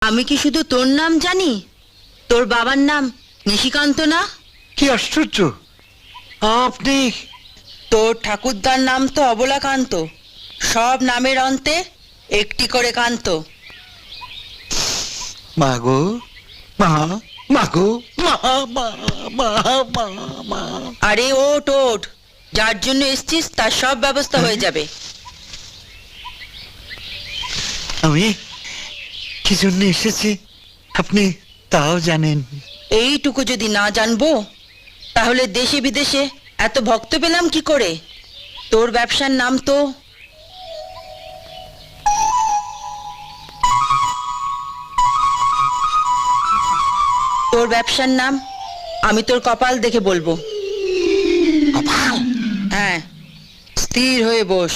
আমি কি শুধু তোর নাম জানি? তোর বাবার নাম নিশিকান্ত না? কি আশ্চর্য! আপনি? তোর ঠাকুরদার নাম তো অবলাকান্ত। সব নামের অন্তে একটি করে কান্ত। মাগো, মা, মাগো, মা, মা, মা, মা, মা। আরে ওঠ ওঠ, যার জন্য এসছিস তার সব ব্যবস্থা হয়ে যাবে। আমি কি জন্য এসেছি আপনি তাও জানেন? এইটুকু যদি না জানবো তাহলে দেশে বিদেশে এত ভক্ত পেলাম কি করে? তোর ব্যবসার নাম তো তোর ব্যবসার নাম আমি তোর কপাল দেখে বলবো। কপাল? হ্যাঁ, স্থির হয়ে বস।